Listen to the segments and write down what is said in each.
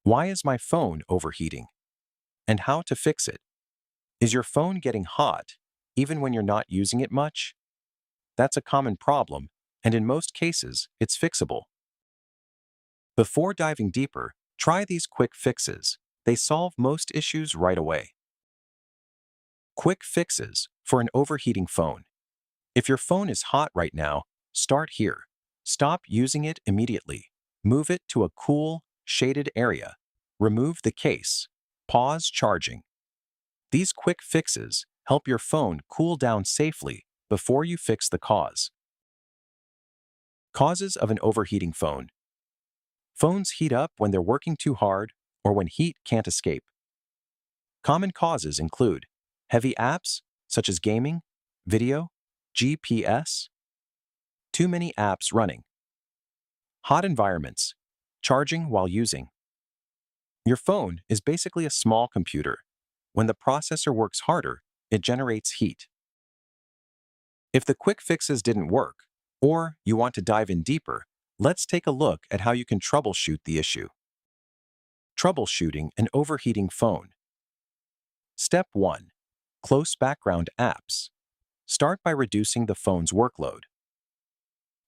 Why is my phone overheating? And how to fix it. Is your phone getting hot even when you're not using it much? That's a common problem, and in most cases, it's fixable. Before diving deeper, try these quick fixes. They solve most issues right away. Quick fixes for an overheating phone. If your phone is hot right now, start here. Stop using it immediately. Move it to a cool, shaded area. Remove the case. Pause charging. These quick fixes help your phone cool down safely before you fix the cause. Causes of an overheating phone. Phones heat up when they're working too hard or when heat can't escape. Common causes include heavy apps such as gaming, video, GPS, too many apps running, hot environments, charging while using. Your phone is basically a small computer. When the processor works harder, it generates heat. If the quick fixes didn't work, or you want to dive in deeper, let's take a look at how you can troubleshoot the issue. Troubleshooting an overheating phone. Step 1. Close background apps. Start by reducing the phone's workload.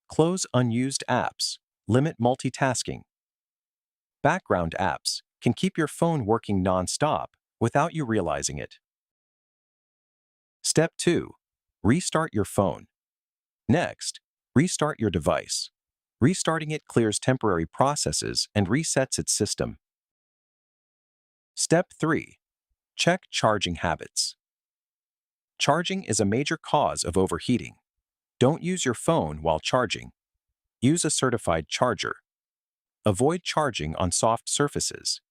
Close unused apps. Limit multitasking. Background apps can keep your phone working non-stop without you realizing it. Step 2. Restart your phone. Next, restart your device. Restarting it clears temporary processes and resets its system. Step 3. Check charging habits. Charging is a major cause of overheating. Don't use your phone while charging. Use a certified charger. Avoid charging on soft surfaces.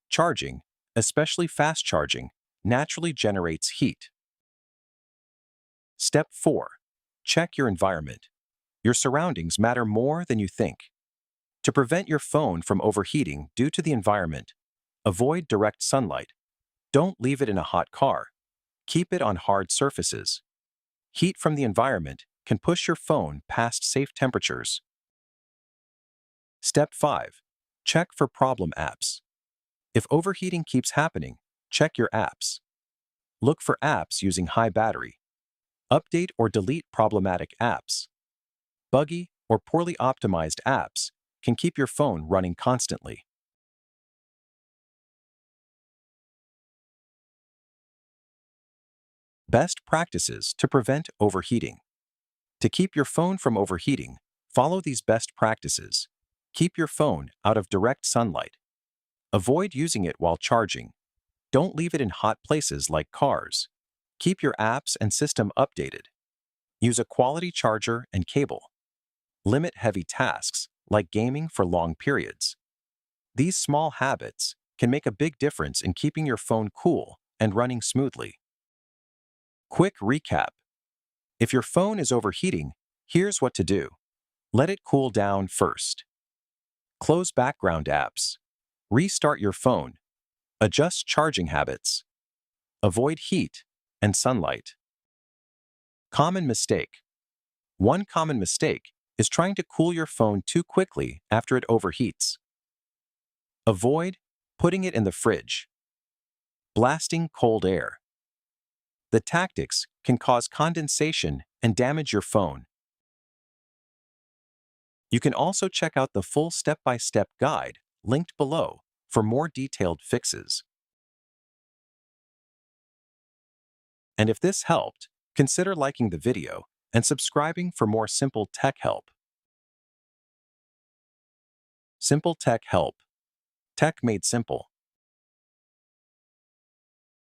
Charging, especially fast charging, naturally generates heat. Step 4. Check your environment. Your surroundings matter more than you think. To prevent your phone from overheating due to the environment, avoid direct sunlight. Don't leave it in a hot car. Keep it on hard surfaces. Heat from the environment can push your phone past safe temperatures. Step 5. Check for problem apps. If overheating keeps happening, check your apps. Look for apps using high battery. Update or delete problematic apps. Buggy or poorly optimized apps can keep your phone running constantly. Best practices to prevent overheating. To keep your phone from overheating, follow these best practices. Keep your phone out of direct sunlight. Avoid using it while charging. Don't leave it in hot places like cars. Keep your apps and system updated. Use a quality charger and cable. Limit heavy tasks, like gaming for long periods. These small habits can make a big difference in keeping your phone cool and running smoothly. Quick recap. If your phone is overheating, here's what to do. Let it cool down first. Close background apps. Restart your phone. Adjust charging habits. Avoid heat and sunlight. Common mistake. One common mistake is trying to cool your phone too quickly after it overheats. Avoid putting it in the fridge. Blasting cold air. The tactics can cause condensation and damage your phone. You can also check out the full step-by-step guide linked below for more detailed fixes. And if this helped, consider liking the video and subscribing for more simple tech help. SimpleTech Help. Tech made simple.